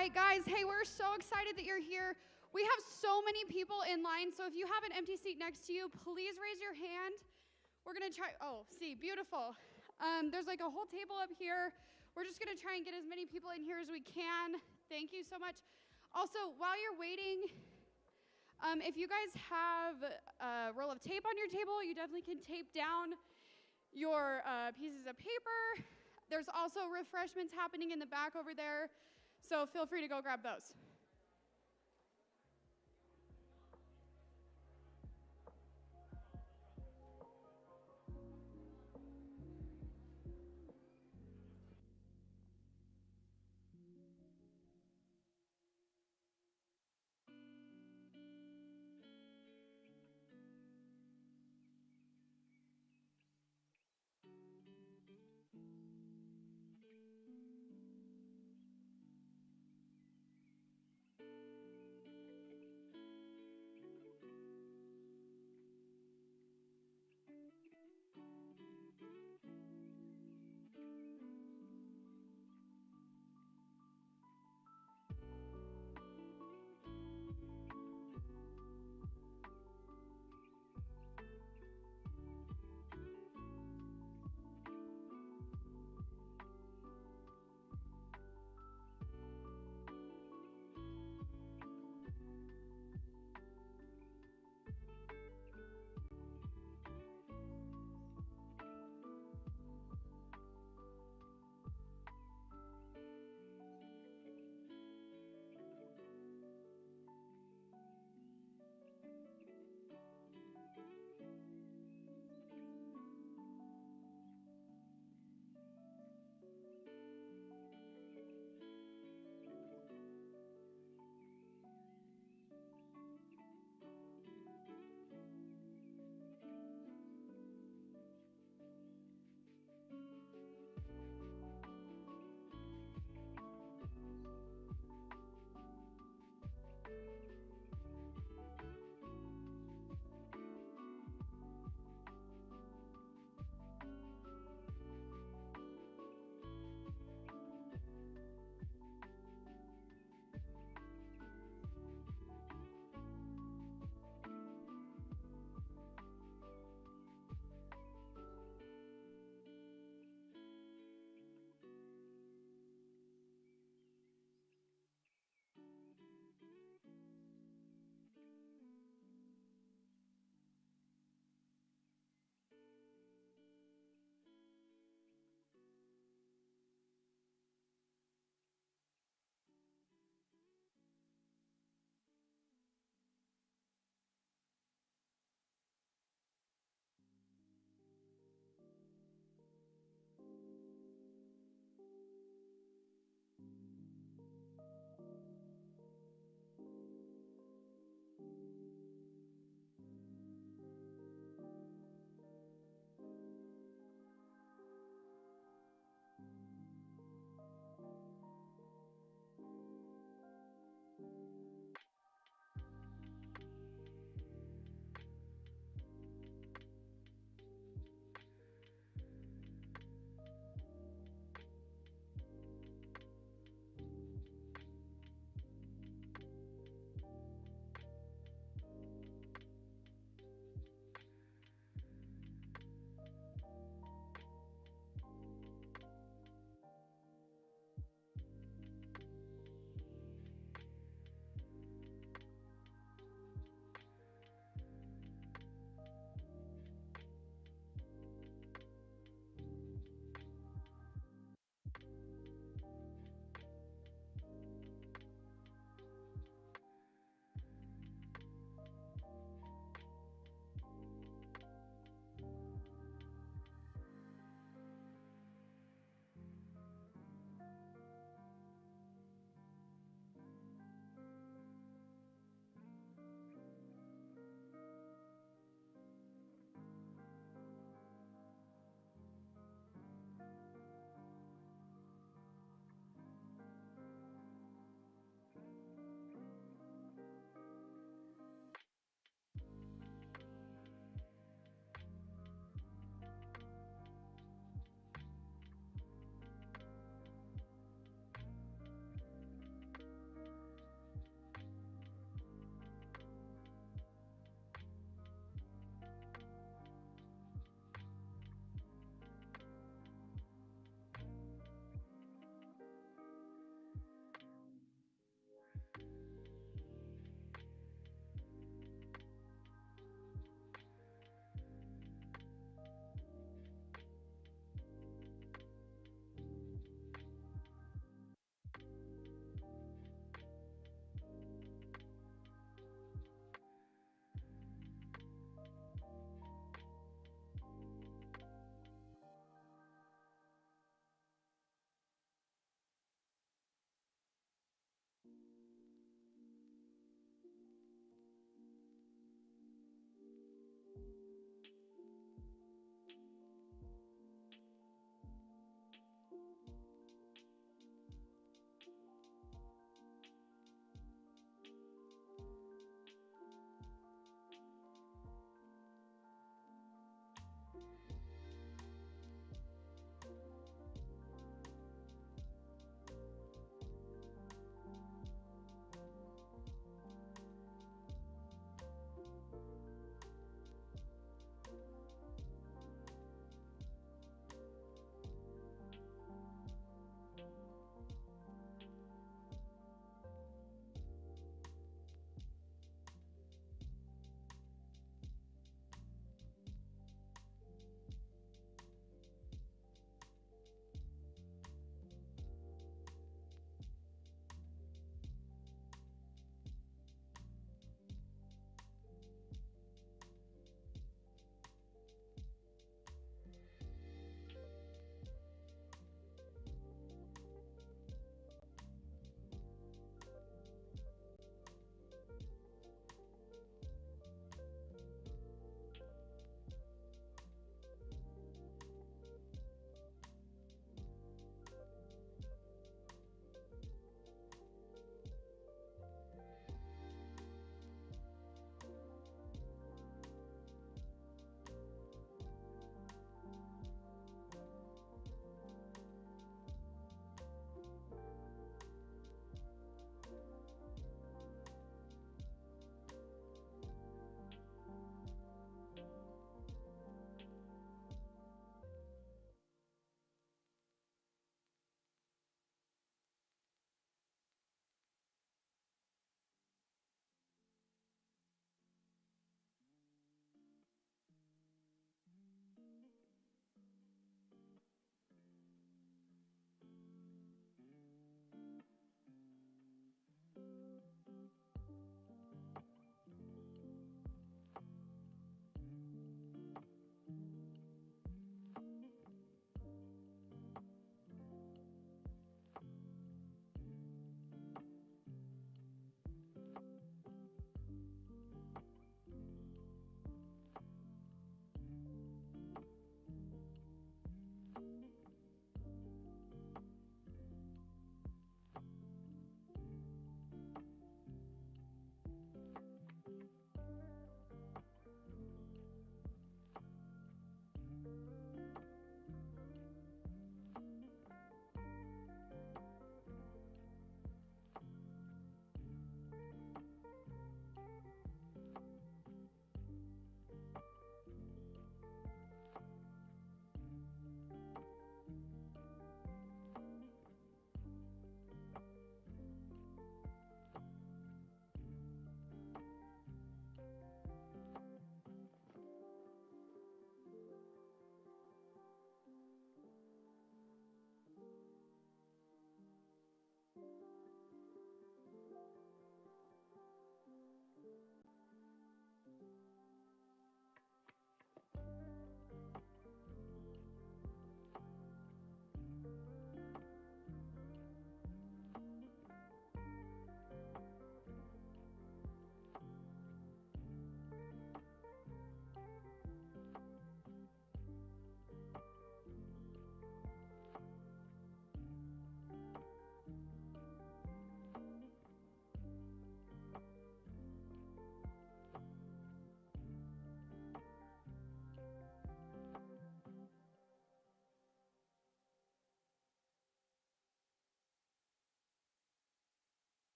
right, guys. Hey, we're so excited that you're here. We have so many people in line, so if you have an empty seat next to you, please raise your hand. We're going to try, see, beautiful. There's like a whole table up here. We're just going to try and get as many people in here as we can. Thank you so much. Also, while you're waiting, if you guys have a roll of tape on your table, you definitely can tape down your pieces of paper. There's also refreshments happening in the back over there, so feel free to go grab those.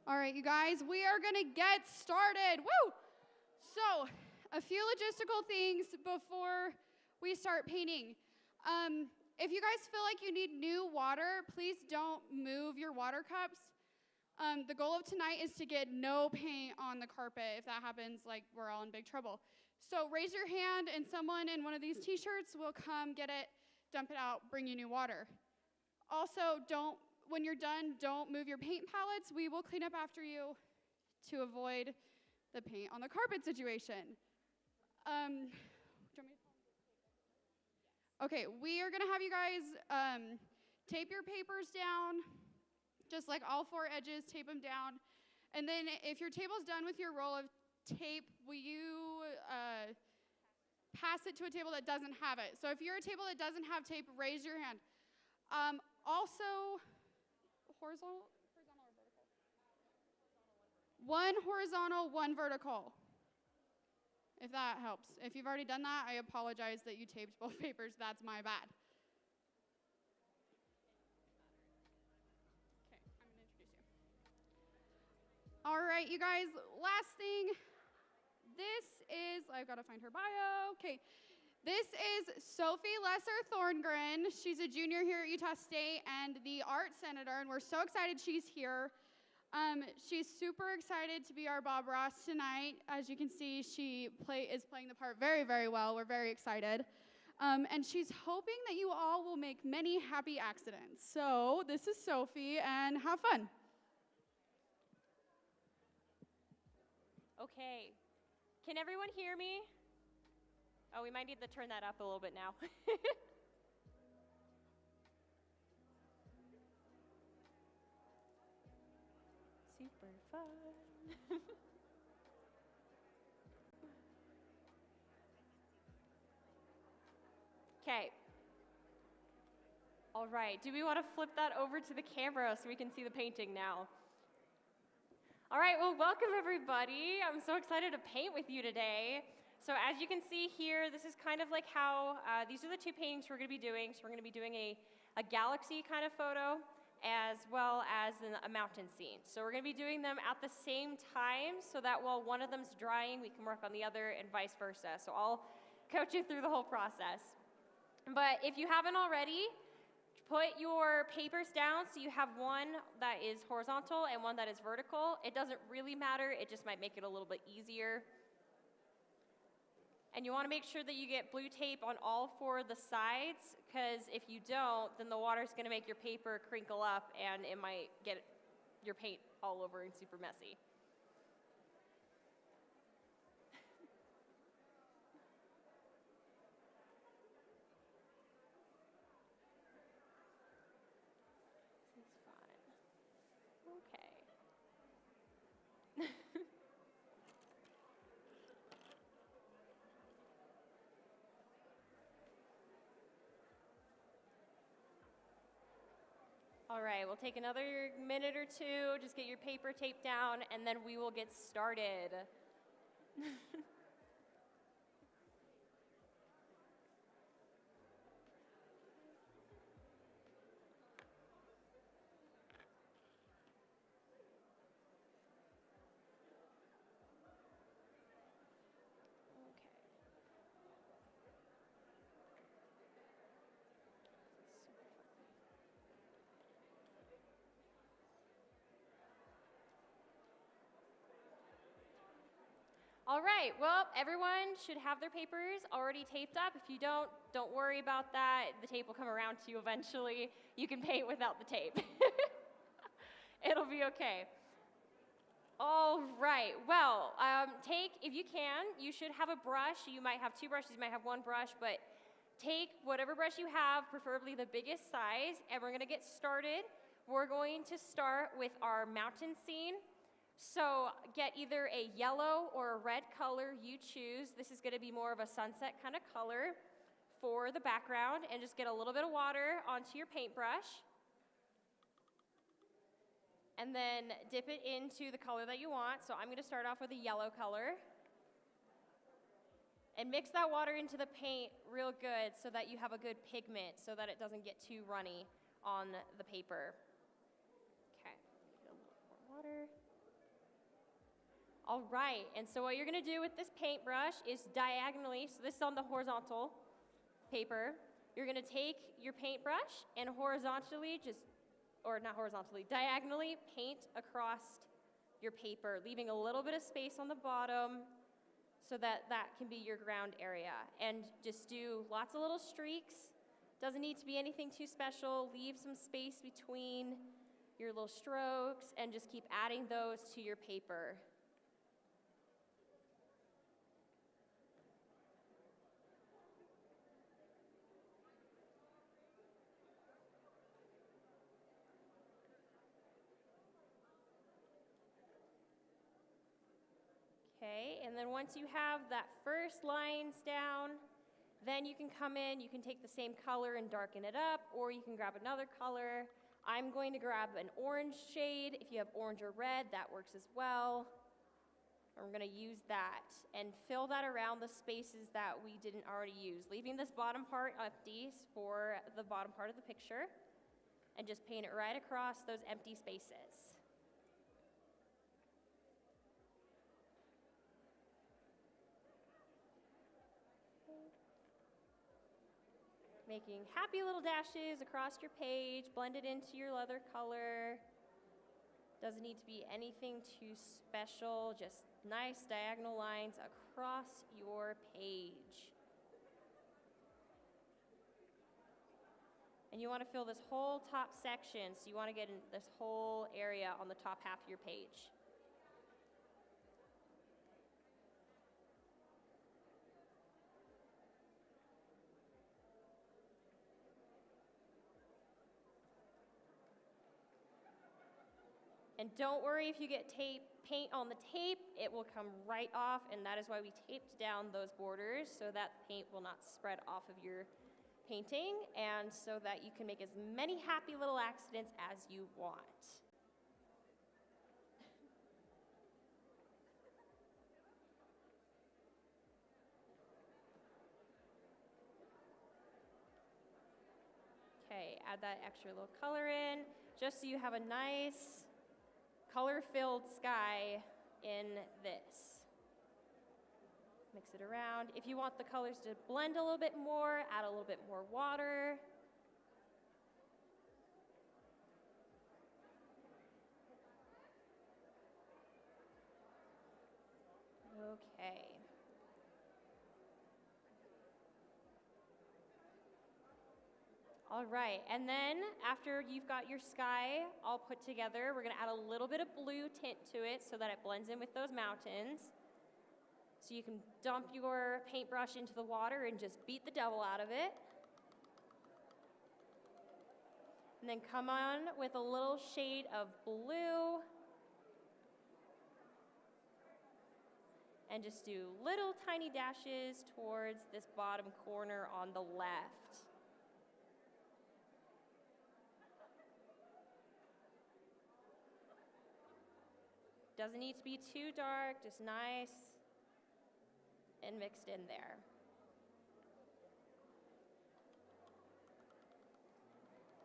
All right, you guys, we are going to get started. Woo! So, a few logistical things before we start painting. If you guys feel like you need new water, please don't move your water cups. The goal of tonight is to get no paint on the carpet. If that happens, like, we're all in big trouble. So raise your hand, and someone in one of these t-shirts will come get it, dump it out, bring you new water. Also, when you're done, don't move your paint palettes. We will clean up after you to avoid the paint on the carpet situation. Okay, we are gonna have you guys tape your papers down, just like all four edges, tape them down. And then if your table's done with your roll of tape, will you pass it to a table that doesn't have it? So if you're a table that doesn't have tape, raise your hand. Also, horizontal or vertical? One horizontal, one vertical. If that helps. If you've already done that, I apologize that you taped both papers. That's my bad. Okay, I'm going to introduce you. All right, you guys, last thing. I've got to find her bio. Okay. This is Sophie Thorngren. She's a junior here at Utah State and the art senator, and we're so excited she's here. She's super excited to be our Bob Ross tonight. As you can see, she is playing the part very, very well. We're very excited. And she's hoping that you all will make many happy accidents. So this is Sophie, and have fun. Okay. Can everyone hear me? Oh, we might need to turn that up a little bit now. Super fun. Okay. All right. Do we want to flip that over to the camera so we can see the painting now? All right. Well, welcome everybody. I'm so excited to paint with you today. So as you can see here, this is kind of like how, these are the two paintings we're going to be doing. So we're going to be doing a galaxy kind of photo as well as a mountain scene. So we're going to be doing them at the same time so that while one of them's drying, we can work on the other and vice versa. So I'll coach you through the whole process. But if you haven't already, put your papers down so you have one that is horizontal and one that is vertical. It doesn't really matter. It just might make it a little bit easier. And you want to make sure that you get blue tape on all four of the sides, because if you don't, then the water's going to make your paper crinkle up and it might get your paint all over and super messy. This is fun. Okay. All right, we'll take another minute or two, just get your paper taped down, and then we will get started. All right, well, everyone should have their papers already taped up. If you don't worry about that. The tape will come around to you eventually. You can paint without the tape. It'll be okay. All right, well, if you can, you should have a brush. You might have two brushes, you might have one brush, but take whatever brush you have, preferably the biggest size, and we're gonna get started. We're going to start with our mountain scene. So get either a yellow or a red color, you choose. This is gonna be more of a sunset kind of color for the background, and just get a little bit of water onto your paintbrush. And then dip it into the color that you want. So I'm gonna start off with a yellow color. And mix that water into the paint real good so that you have a good pigment so that it doesn't get too runny on the paper. Okay, get a little more water. All right, and so what you're gonna do with this paintbrush is diagonally, so this is on the horizontal paper, you're gonna take your paintbrush and horizontally diagonally paint across your paper, leaving a little bit of space on the bottom so that that can be your ground area. And just do lots of little streaks. Doesn't need to be anything too special. Leave some space between your little strokes and just keep adding those to your paper. Okay, and then once you have that first lines down, then you can come in, you can take the same color and darken it up, or you can grab another color. I'm going to grab an orange shade. If you have orange or red, that works as well. And we're gonna use that and fill that around the spaces that we didn't already use, leaving this bottom part empty for the bottom part of the picture, and just paint it right across those empty spaces. Making happy little dashes across your page, blend it into your leather color. Doesn't need to be anything too special, just nice diagonal lines across your page. And you want to fill this whole top section, so you want to get in this whole area on the top half of your page. And don't worry if you get paint on the tape, it will come right off, and that is why we taped down those borders, so that paint will not spread off of your painting, and so that you can make as many happy little accidents as you want. Okay, add that extra little color in, just so you have a nice color-filled sky in this. Mix it around. If you want the colors to blend a little bit more, add a little bit more water. Okay. All right, and then after you've got your sky all put together, we're gonna add a little bit of blue tint to it so that it blends in with those mountains. So you can dump your paintbrush into the water and just beat the devil out of it. And then come on with a little shade of blue. And just do little tiny dashes towards this bottom corner on the left. Doesn't need to be too dark, just nice and mixed in there.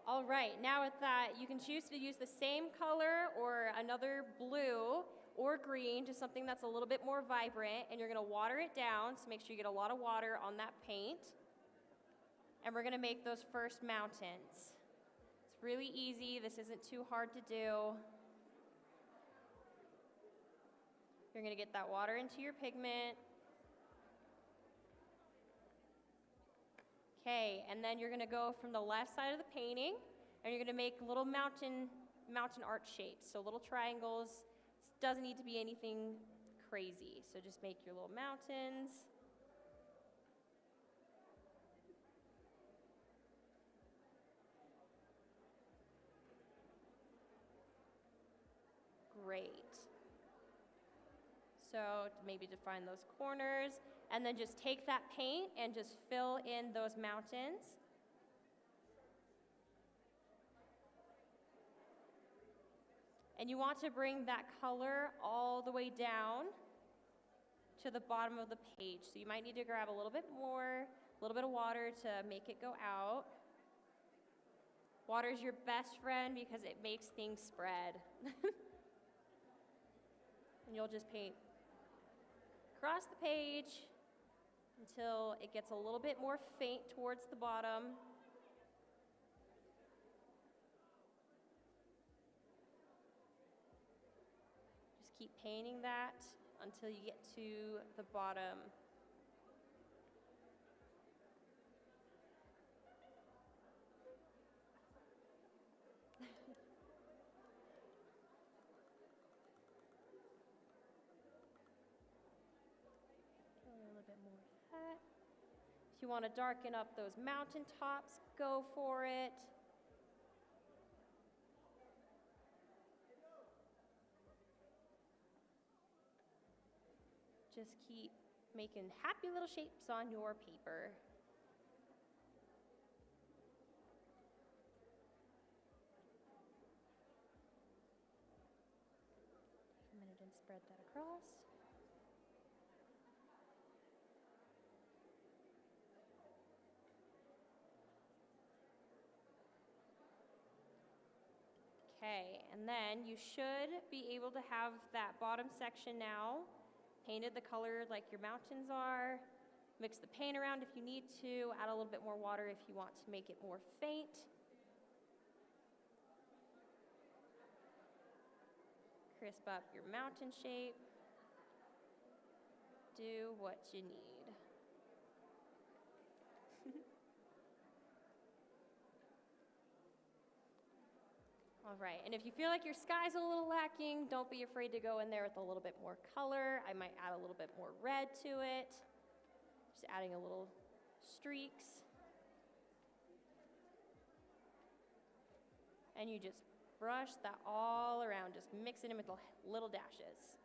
All right, now with that, you can choose to use the same color or another blue or green, just something that's a little bit more vibrant, and you're gonna water it down, so make sure you get a lot of water on that paint. And we're gonna make those first mountains. It's really easy, this isn't too hard to do. You're gonna get that water into your pigment. Okay, and then you're gonna go from the left side of the painting, and you're gonna make little mountain art shapes, so little triangles. It doesn't need to be anything crazy, so just make your little mountains. Great. So maybe define those corners, and then just take that paint and just fill in those mountains. And you want to bring that color all the way down to the bottom of the page. So you might need to grab a little bit more, a little bit of water to make it go out. Water is your best friend because it makes things spread. And you'll just paint across the page until it gets a little bit more faint towards the bottom. Just keep painting that until you get to the bottom. A little bit more of that. If you want to darken up those mountain tops, go for it. Just keep making happy little shapes on your paper. Take a minute and spread that across. Okay, and then you should be able to have that bottom section now painted the color like your mountains are. Mix the paint around if you need to. Add a little bit more water if you want to make it more faint. Crisp up your mountain shape. Do what you need. All right, and if you feel like your sky's a little lacking, don't be afraid to go in there with a little bit more color. I might add a little bit more red to it. Just adding a little streaks. And you just brush that all around, just mix it in with the little dashes.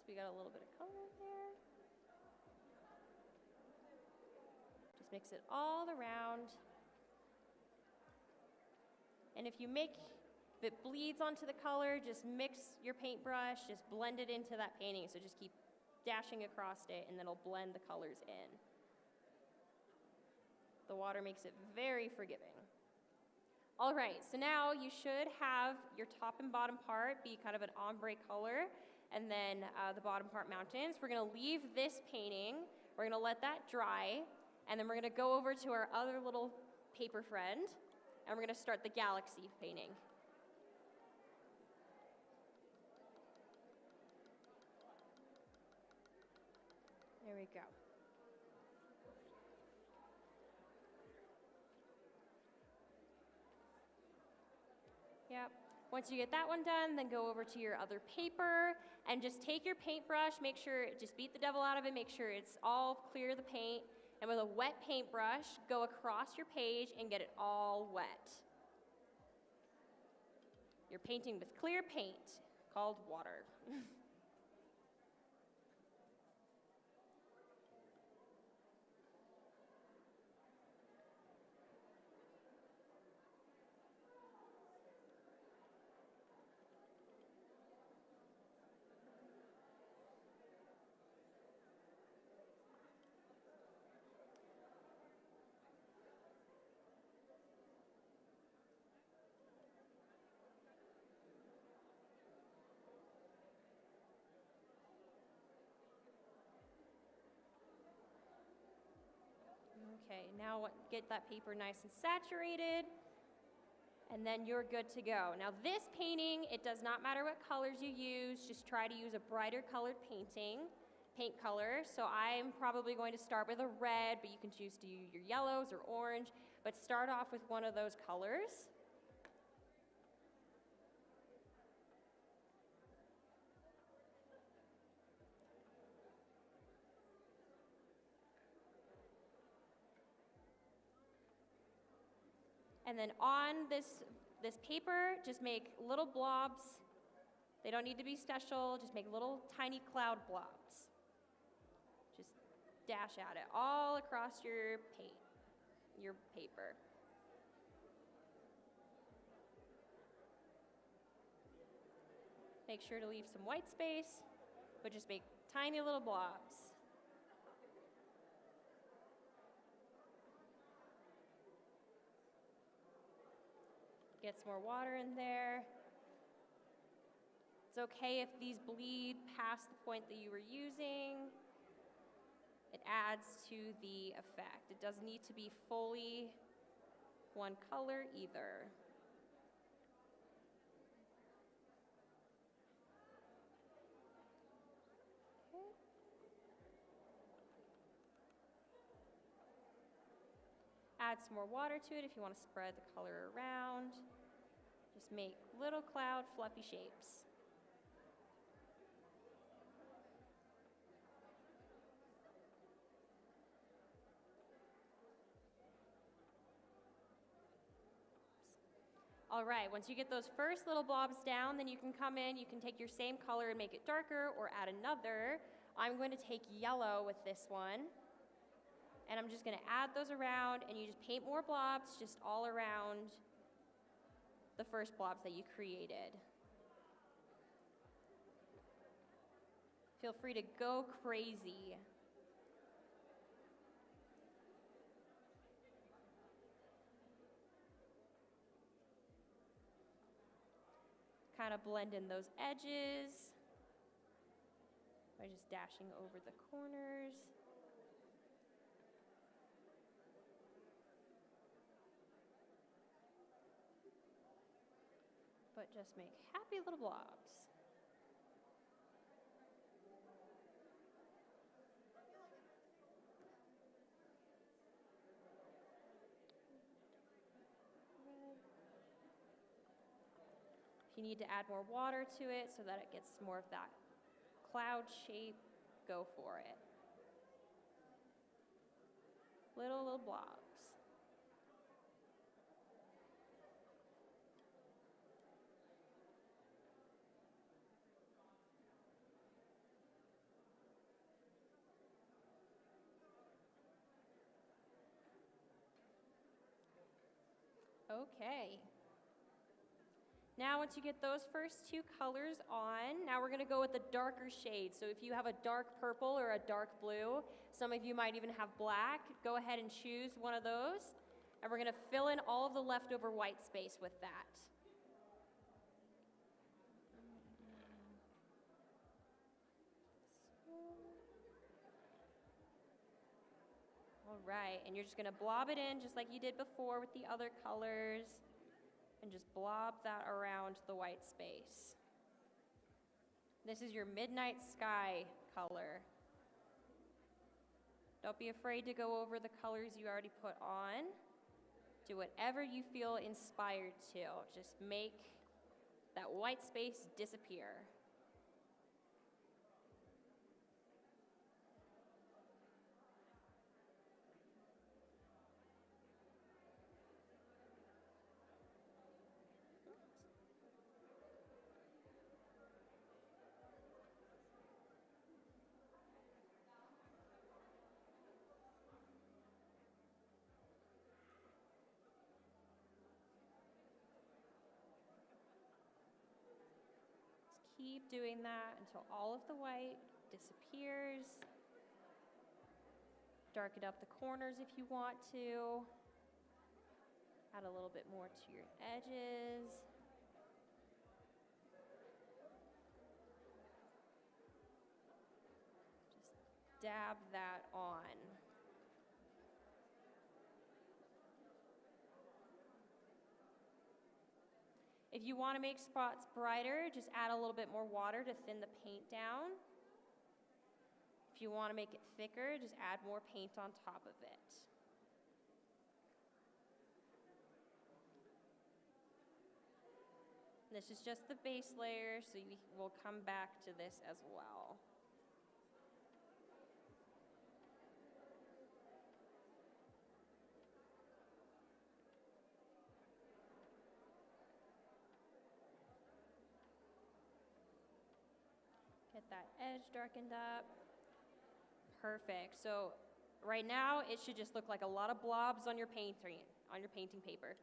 We got a little bit of color there. Just mix it all around. And if it bleeds onto the color, just mix your paintbrush, just blend it into that painting. So just keep dashing across it and then it'll blend the colors in. The water makes it very forgiving. All right, so now you should have your top and bottom part be kind of an ombre color. And then the bottom part mountains. We're gonna leave this painting, we're gonna let that dry, and then we're gonna go over to our other little paper friend, and we're gonna start the galaxy painting. There we go. Yep. Once you get that one done, then go over to your other paper and just take your paintbrush, make sure, just beat the devil out of it, make sure it's all clear the paint, and with a wet paintbrush, go across your page and get it all wet. You're painting with clear paint called water. Okay, now get that paper nice and saturated, and then you're good to go. Now this painting, it does not matter what colors you use, just try to use a brighter colored paint color. So I'm probably going to start with a red, but you can choose to use your yellows or orange, but start off with one of those colors. And then on this paper, just make little blobs. They don't need to be special, just make little tiny cloud blobs. Just dash at it all across your paper. Make sure to leave some white space, but just make tiny little blobs. Get some more water in there. It's okay if these bleed past the point that you were using. It adds to the effect. It doesn't need to be fully one color either. Okay. Add some more water to it if you want to spread the color around. Just make little cloud fluffy shapes. All right, once you get those first little blobs down, then you can come in, you can take your same color and make it darker or add another. I'm going to take yellow with this one, and I'm just gonna add those around, and you just paint more blobs just all around the first blobs that you created. Feel free to go crazy. Kind of blend in those edges by just dashing over the corners. But just make happy little blobs. If you need to add more water to it so that it gets more of that cloud shape, go for it. Little blobs. Okay. Now once you get those first two colors on, now we're gonna go with the darker shade. So if you have a dark purple or a dark blue, some of you might even have black, go ahead and choose one of those. And we're gonna fill in all of the leftover white space with that. All right, and you're just gonna blob it in just like you did before with the other colors. And just blob that around the white space. This is your midnight sky color. Don't be afraid to go over the colors you already put on. Do whatever you feel inspired to. Just make that white space disappear. Keep doing that until all of the white disappears. Darken up the corners if you want to. Add a little bit more to your edges. Just dab that on. If you want to make spots brighter, just add a little bit more water to thin the paint down. If you want to make it thicker, just add more paint on top of it. This is just the base layer, so we'll come back to this as well. Get that edge darkened up. Perfect. So right now, it should just look like a lot of blobs on your painting paper.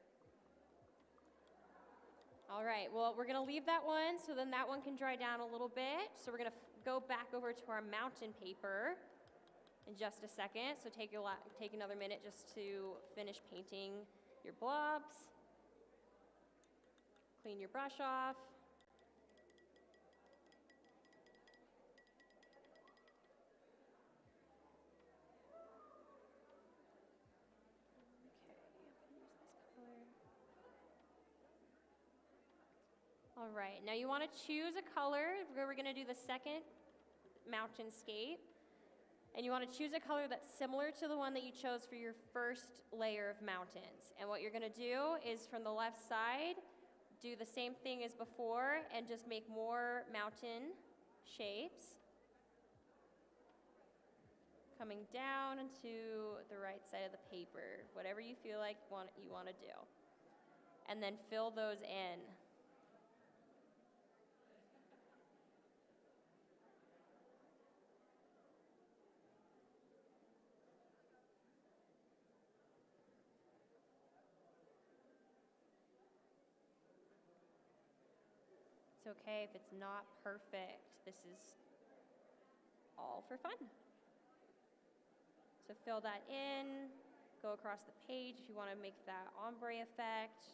All right, well, we're gonna leave that one so then that one can dry down a little bit. So we're gonna go back over to our mountain paper in just a second. So take another minute just to finish painting your blobs. Clean your brush off. All right, now you want to choose a color. We're going to do the second mountainscape. And you want to choose a color that's similar to the one that you chose for your first layer of mountains. And what you're going to do is from the left side, do the same thing as before and just make more mountain shapes. Coming down into the right side of the paper, whatever you feel like you want to do. And then fill those in. It's okay if it's not perfect. This is all for fun. So fill that in, go across the page if you want to make that ombre effect.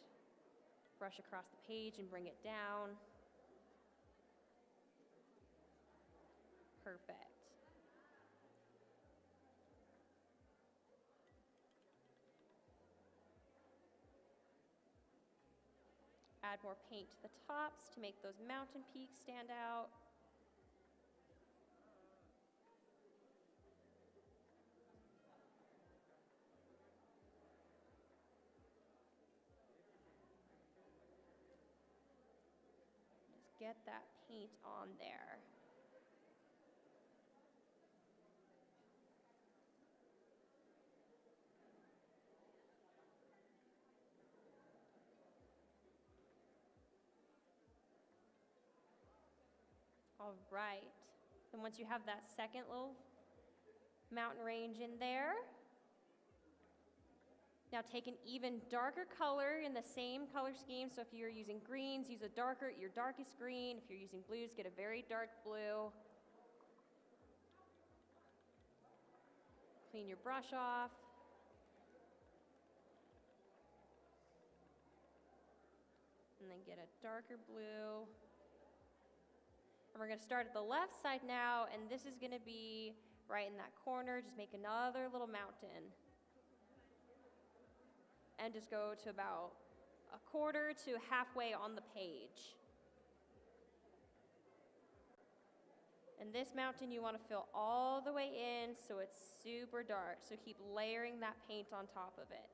Brush across the page and bring it down. Perfect. Add more paint to the tops to make those mountain peaks stand out. Just get that paint on there. All right, and once you have that second little mountain range in there, now take an even darker color in the same color scheme. So if you're using greens, use your darkest green. If you're using blues, get a very dark blue. Clean your brush off. And then get a darker blue. And we're going to start at the left side now, and this is going to be right in that corner. Just make another little mountain. And just go to about a quarter to halfway on the page. And this mountain you want to fill all the way in so it's super dark. So keep layering that paint on top of it.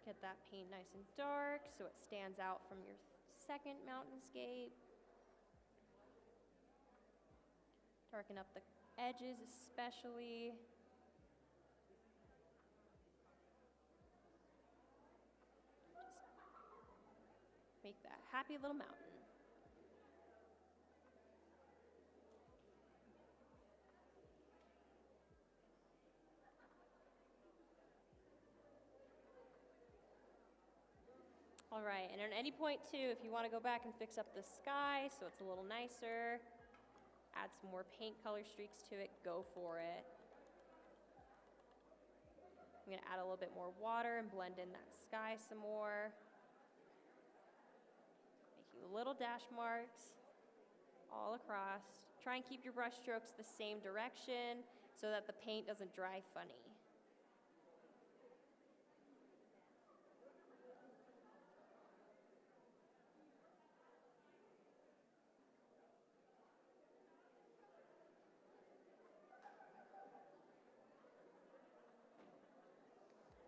Get that paint nice and dark so it stands out from your second mountainscape. Darken up the edges especially. Just make that happy little mountain. All right, and at any point too, if you want to go back and fix up the sky so it's a little nicer, add some more paint color streaks to it, go for it. I'm going to add a little bit more water and blend in that sky some more. Making little dash marks all across. Try and keep your brush strokes the same direction so that the paint doesn't dry funny.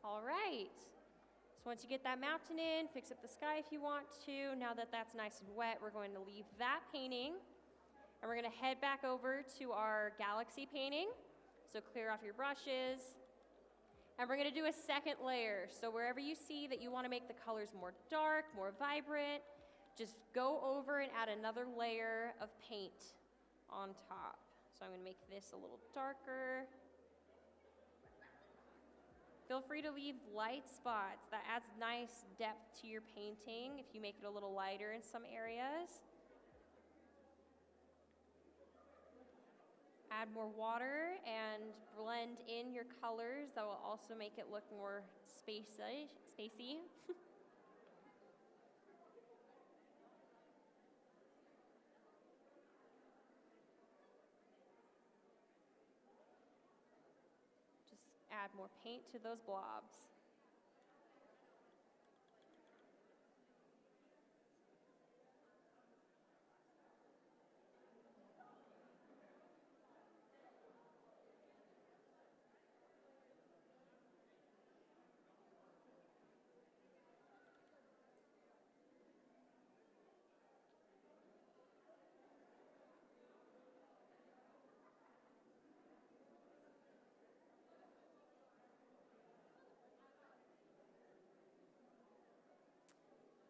All right, just once you get that mountain in, fix up the sky if you want to. Now that that's nice and wet, we're going to leave that painting. And we're going to head back over to our galaxy painting. So clear off your brushes. And we're going to do a second layer. So wherever you see that you want to make the colors more dark, more vibrant, just go over and add another layer of paint on top. So I'm going to make this a little darker. Feel free to leave light spots. That adds nice depth to your painting if you make it a little lighter in some areas. Add more water and blend in your colors. That will also make it look more spacey. Just add more paint to those blobs.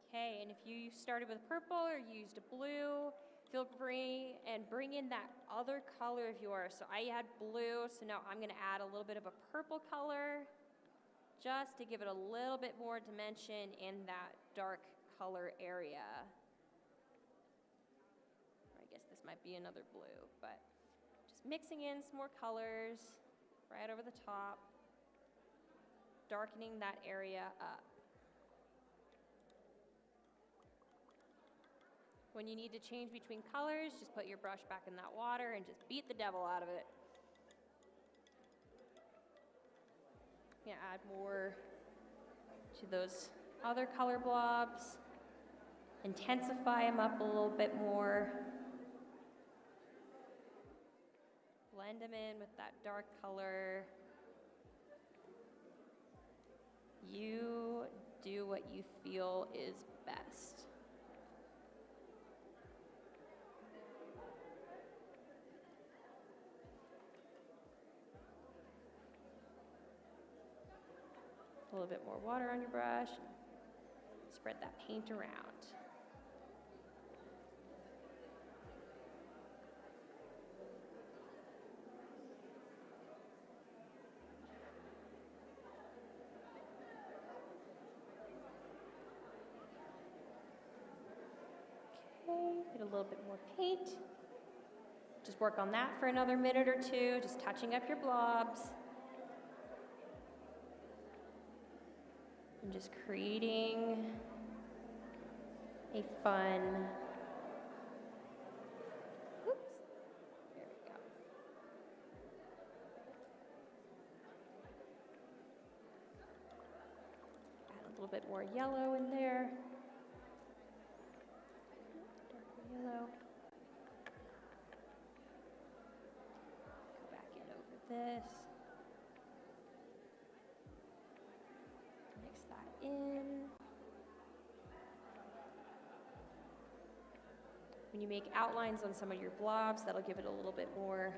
Okay, and if you started with purple or used a blue, feel free and bring in that other color of yours. So I had blue, so now I'm going to add a little bit of a purple color just to give it a little bit more dimension in that dark color area. Or I guess this might be another blue, but just mixing in some more colors right over the top, darkening that area up. When you need to change between colors, just put your brush back in that water and just beat the devil out of it. Yeah, add more to those other color blobs. Intensify them up a little bit more. Blend them in with that dark color. You do what you feel is best. A little bit more water on your brush. Spread that paint around. Okay, get a little bit more paint. Just work on that for another minute or two, just touching up your blobs. And just creating a fun, oops, there we go. Add a little bit more yellow in there. Darker yellow. Go back in over this. In. When you make outlines on some of your blobs, that'll give it a little bit more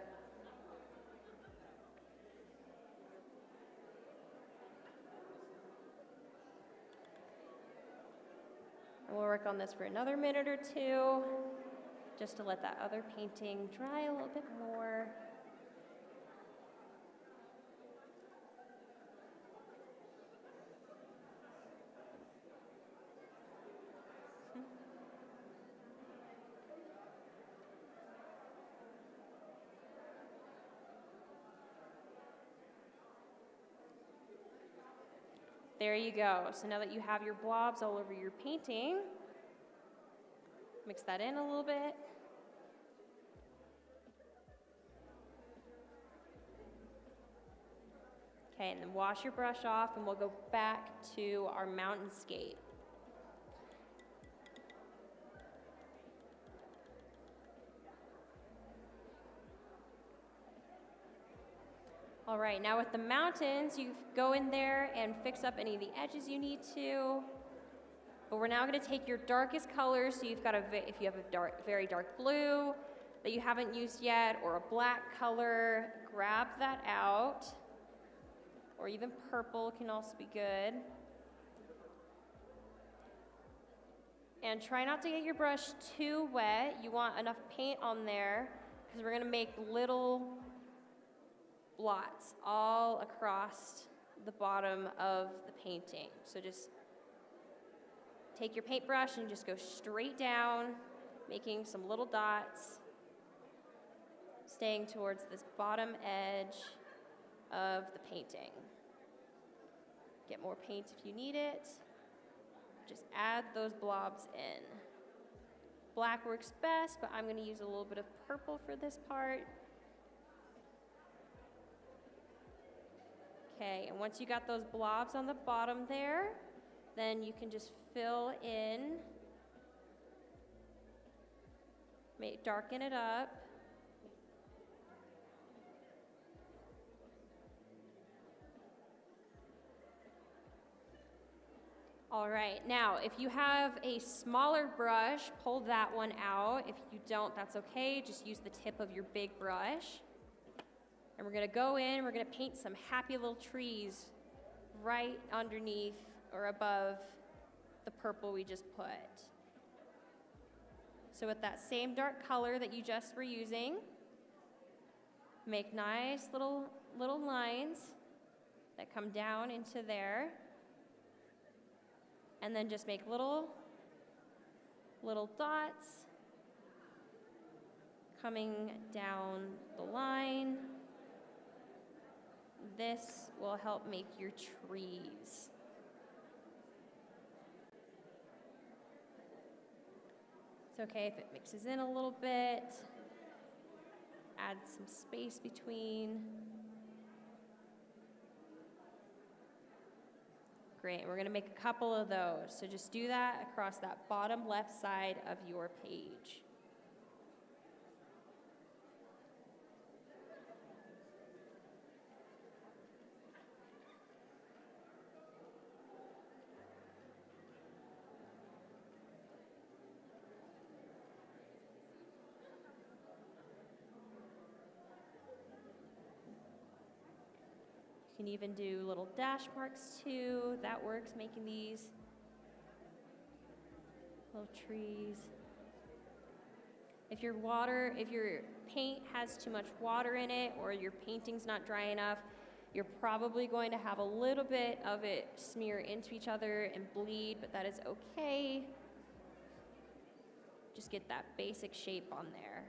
and we'll work on this for another minute or two, just to let that other painting dry a little bit more. There you go. So now that you have your blobs all over your painting, mix that in a little bit. Okay, and then wash your brush off and we'll go back to our mountainscape. All right, now with the mountains, you go in there and fix up any of the edges you need to. But we're now going to take your darkest colors. So you've got if you have a very dark blue that you haven't used yet, or a black color, grab that out. Or even purple can also be good. And try not to get your brush too wet. You want enough paint on there because we're going to make little blots all across the bottom of the painting. So just take your paintbrush and just go straight down, making some little dots, staying towards this bottom edge of the painting. Get more paint if you need it. Just add those blobs in. Black works best, but I'm going to use a little bit of purple for this part. Okay, and once you got those blobs on the bottom there, then you can just fill in, darken it up. All right, now if you have a smaller brush, pull that one out. If you don't, that's okay. Just use the tip of your big brush. And we're gonna go in, we're gonna paint some happy little trees right underneath or above the purple we just put. So with that same dark color that you just were using, make nice little lines that come down into there. And then just make little dots coming down the line. This will help make your trees. It's okay if it mixes in a little bit. Add some space between. Great, we're gonna make a couple of those. So just do that across that bottom left side of your page. You can even do little dash marks too. That works, making these little trees. If your paint has too much water in it or your painting's not dry enough, you're probably going to have a little bit of it smear into each other and bleed, but that is okay. Just get that basic shape on there.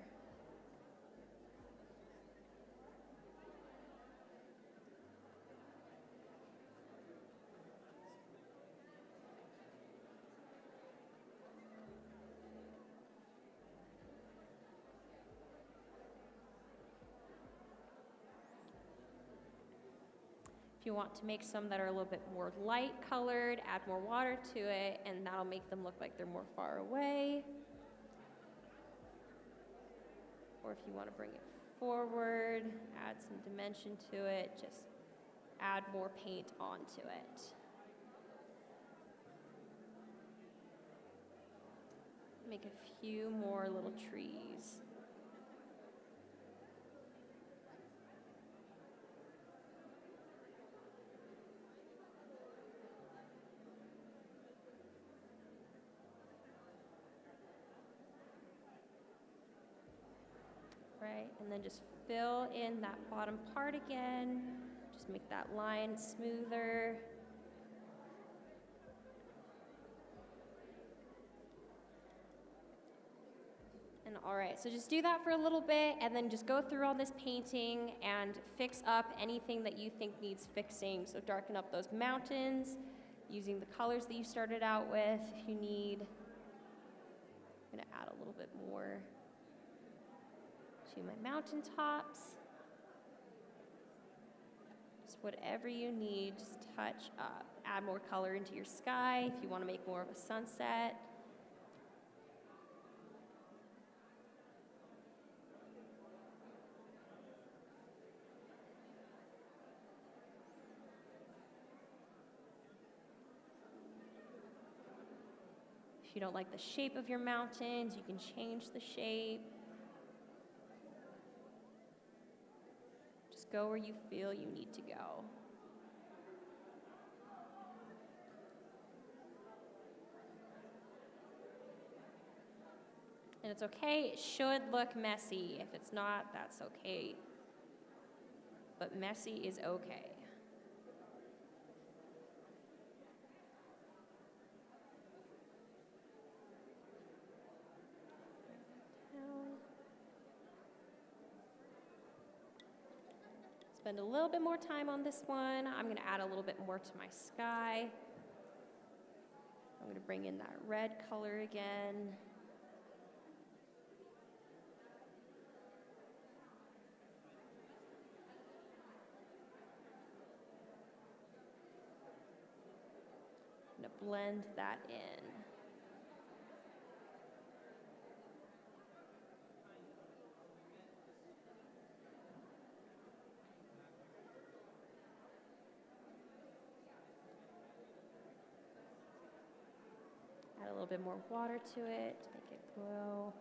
If you want to make some that are a little bit more light colored, add more water to it, and that'll make them look like they're more far away. Or if you want to bring it forward, add some dimension to it, just add more paint onto it. Make a few more little trees. Right, and then just fill in that bottom part again. Just make that line smoother. And all right, so just do that for a little bit and then just go through on this painting and fix up anything that you think needs fixing. So darken up those mountains using the colors that you started out with if you need. I'm gonna add a little bit more to my mountaintops. Just whatever you need, just touch up. Add more color into your sky if you want to make more of a sunset. If you don't like the shape of your mountains, you can change the shape. Just go where you feel you need to go. And it's okay, it should look messy. If it's not, that's okay. But messy is okay. Spend a little bit more time on this one. I'm going to add a little bit more to my sky. I'm going to bring in that red color again. I'm going to blend that in. Add a little bit more water to it to make it glow.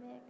Mix.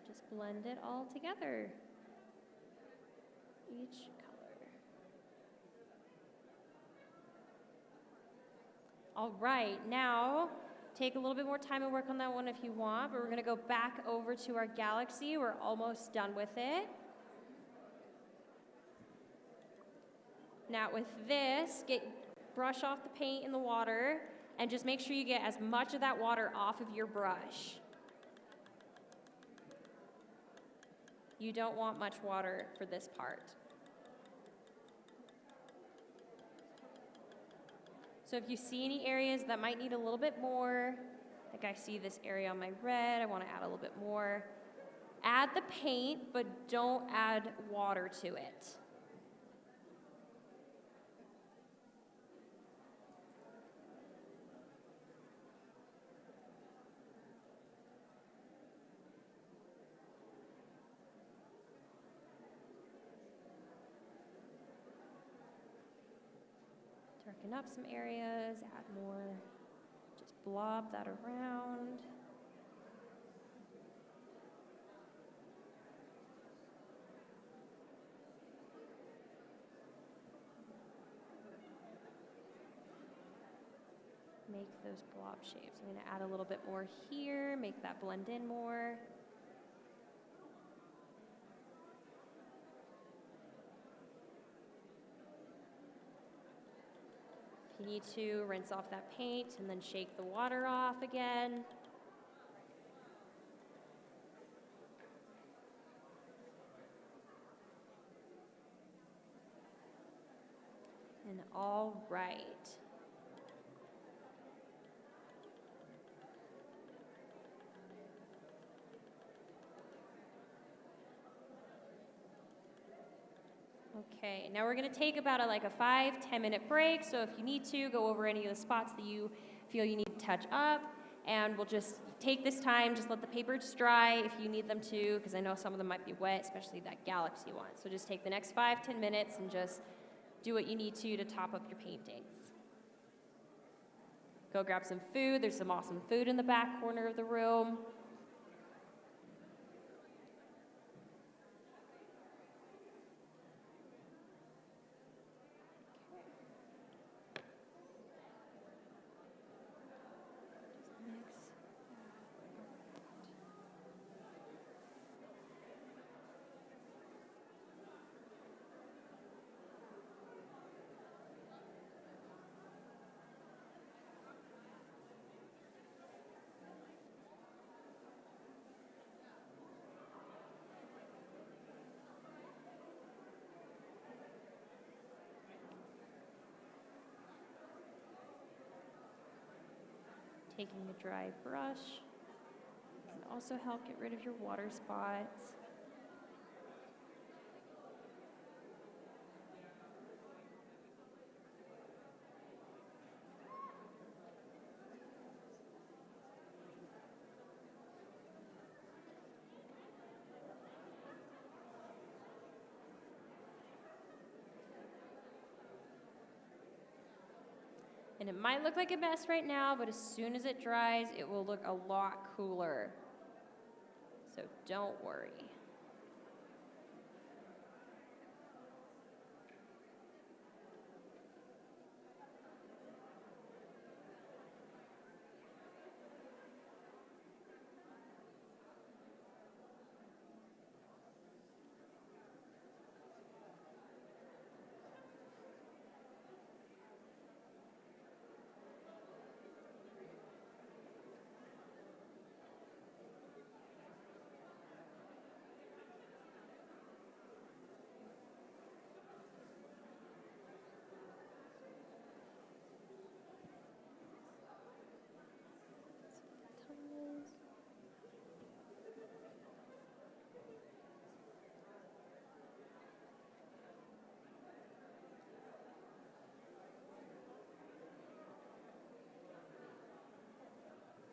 Just blend it all together. Each color. All right, now take a little bit more time and work on that one if you want, but we're gonna go back over to our galaxy. We're almost done with it. Now with this, brush off the paint in the water and just make sure you get as much of that water off of your brush. You don't want much water for this part. So if you see any areas that might need a little bit more, like I see this area on my red, I want to add a little bit more. Add the paint, but don't add water to it. Darken up some areas, add more, just blob that around. Make those blob shapes. I'm going to add a little bit more here, make that blend in more. If you need to, rinse off that paint and then shake the water off again. And all right. Okay, now we're going to take about a 5-10 minute break. So if you need to, go over any of the spots that you feel you need to touch up. And we'll just take this time, just let the papers dry if you need them to, because I know some of them might be wet, especially that galaxy one. So just take the next 5-10 minutes and just do what you need to top up your paintings. Go grab some food. There's some awesome food in the back corner of the room. Taking a dry brush can also help get rid of your water spots. And it might look like a mess right now, but as soon as it dries, it will look a lot cooler. So don't worry.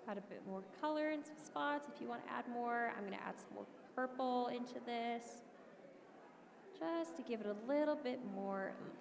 Add a bit more color in some spots if you want to add more. I'm going to add some more purple into this just to give it a little bit more oomph.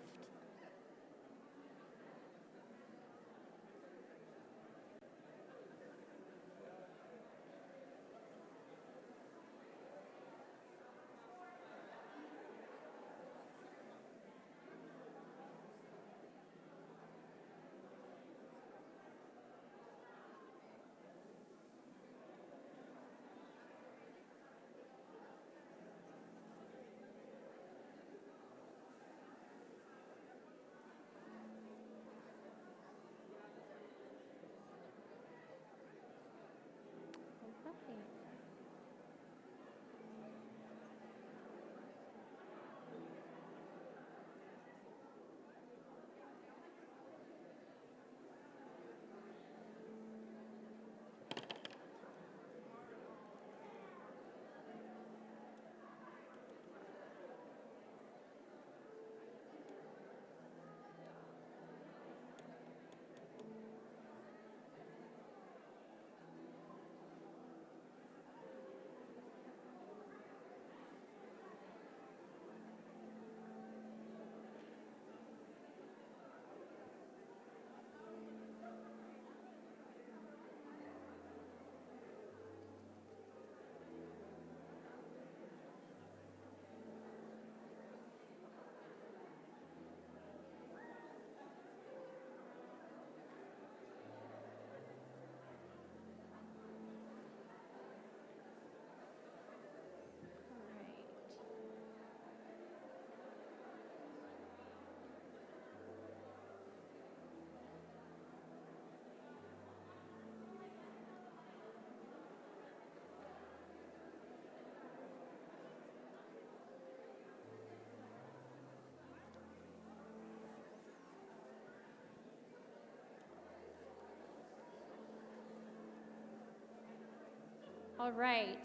All right.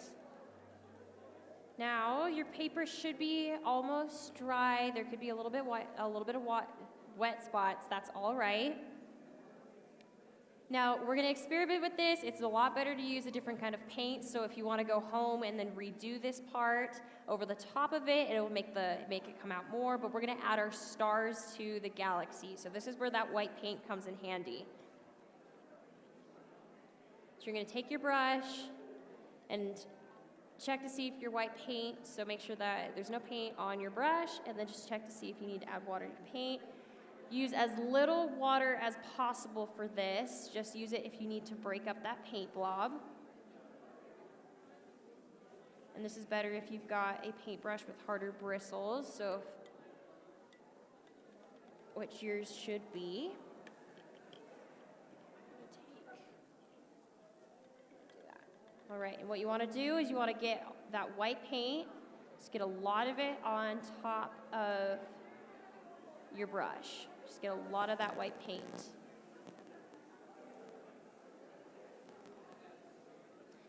Now your paper should be almost dry. There could be a little bit of wet spots. That's all right. Now we're going to experiment with this. It's a lot better to use a different kind of paint. So if you want to go home and then redo this part over the top of it, it'll make it come out more. But we're going to add our stars to the galaxy. So this is where that white paint comes in handy. So you're going to take your brush and check to see if your white paint, so make sure that there's no paint on your brush, and then just check to see if you need to add water to your paint. Use as little water as possible for this. Just use it if you need to break up that paint blob. And this is better if you've got a paintbrush with harder bristles, so which yours should be. All right, and what you want to do is you want to get that white paint, just get a lot of it on top of your brush. Just get a lot of that white paint.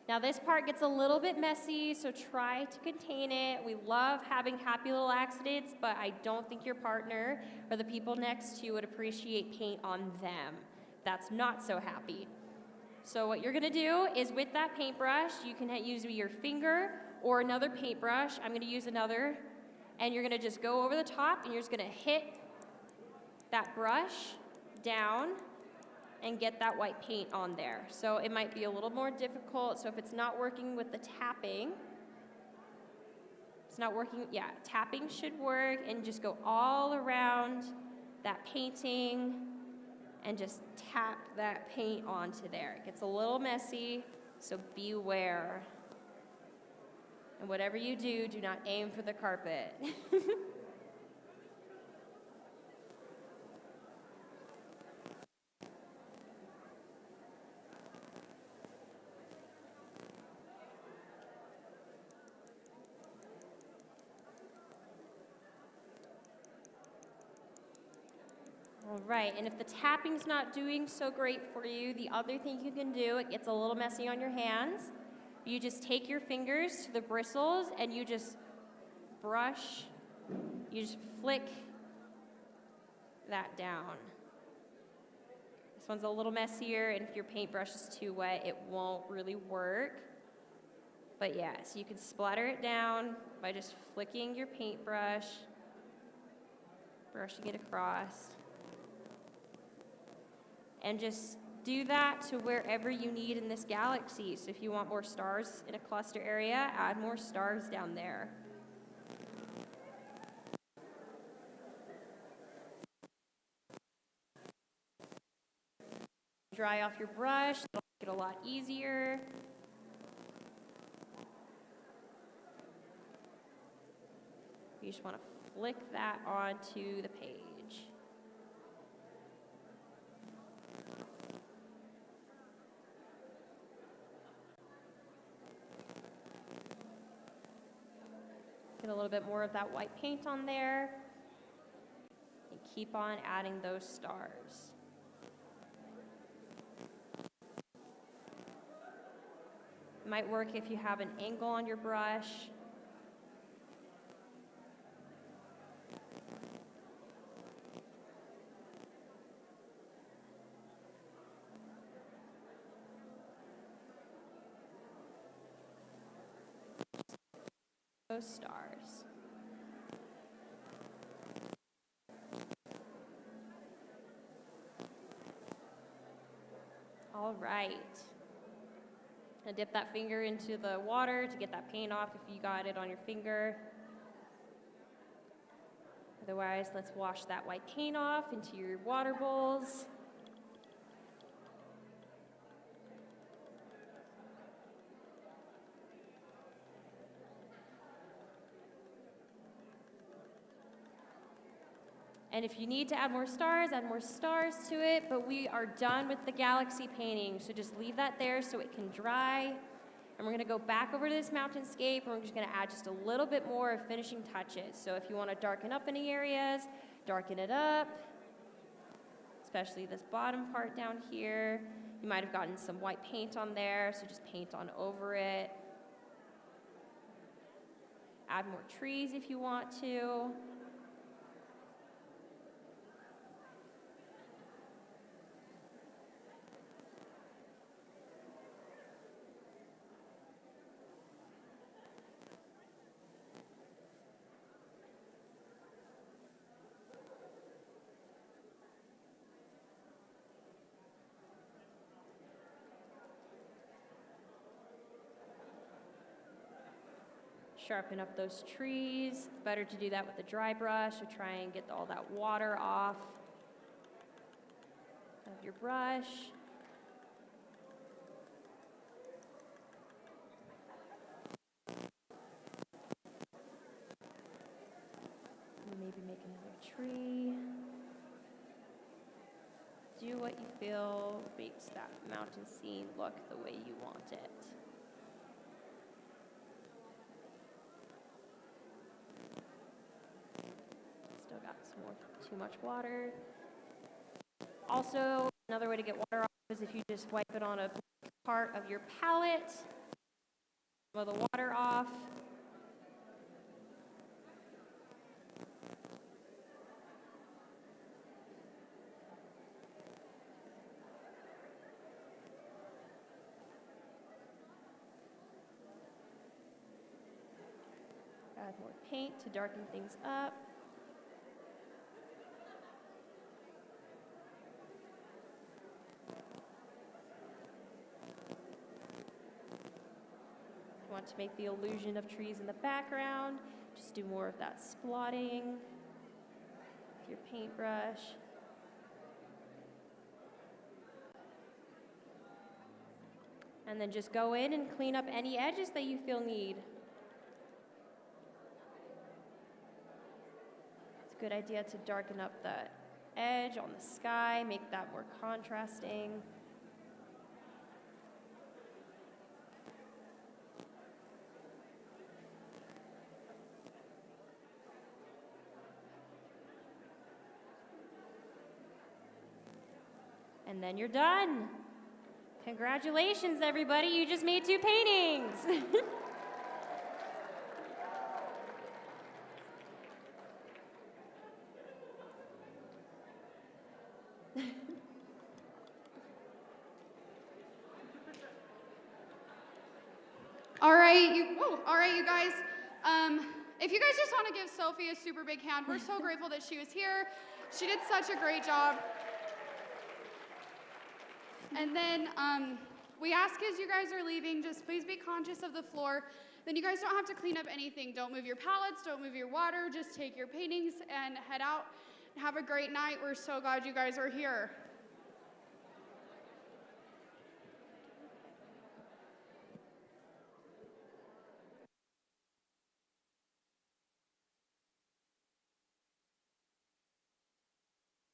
Now this part gets a little bit messy, so try to contain it. We love having happy little accidents, but I don't think your partner or the people next to you would appreciate paint on them. That's not so happy. So what you're gonna do is with that paintbrush, you can use your finger or another paintbrush. I'm gonna use another, and you're gonna just go over the top and you're just gonna hit that brush down and get that white paint on there. So it might be a little more difficult. So if it's not working with the tapping, it's not working, yeah, tapping should work, and just go all around that painting and just tap that paint onto there. It gets a little messy, so beware. And whatever you do, do not aim for the carpet. All right, and if the tapping's not doing so great for you, the other thing you can do, it gets a little messy on your hands, you just take your fingers to the bristles and you just brush, you just flick that down. This one's a little messier, and if your paintbrush is too wet, it won't really work. But yeah, so you can splatter it down by just flicking your paintbrush, brushing it across. And just do that to wherever you need in this galaxy. So if you want more stars in a cluster area, add more stars down there. Dry off your brush, it'll make it a lot easier. You just want to flick that onto the page. Get a little bit more of that white paint on there, and keep on adding those stars. It might work if you have an angle on your brush. Those stars. All right. And dip that finger into the water to get that paint off if you got it on your finger. Otherwise, let's wash that white paint off into your water bowls. And if you need to add more stars to it, but we are done with the galaxy painting, so just leave that there so it can dry. And we're gonna go back over to this mountainscape, and we're just gonna add just a little bit more of finishing touches. So if you wanna darken up any areas, darken it up, especially this bottom part down here. You might have gotten some white paint on there, so just paint on over it. Add more trees if you want to. Sharpen up those trees. It's better to do that with a dry brush, or try and get all that water off of your brush. Maybe make another tree. Do what you feel makes that mountain scene look the way you want it. Too much water. Also, another way to get water off is if you just wipe it on a part of your palette. some of the water off. Add more paint to darken things up. Want to make the illusion of trees in the background, just do more of that splotting with your paintbrush. And then just go in and clean up any edges that you feel need. It's a good idea to darken up the edge on the sky, make that more contrasting. And then you're done. Congratulations, everybody. You just made 2 paintings. All right, you guys. If you guys just want to give Sophie a super big hand, we're so grateful that she was here. She did such a great job. And then we ask as you guys are leaving, just please be conscious of the floor. Then you guys don't have to clean up anything. Don't move your pallets, don't move your water. Just take your paintings and head out. Have a great night. We're so glad you guys are here.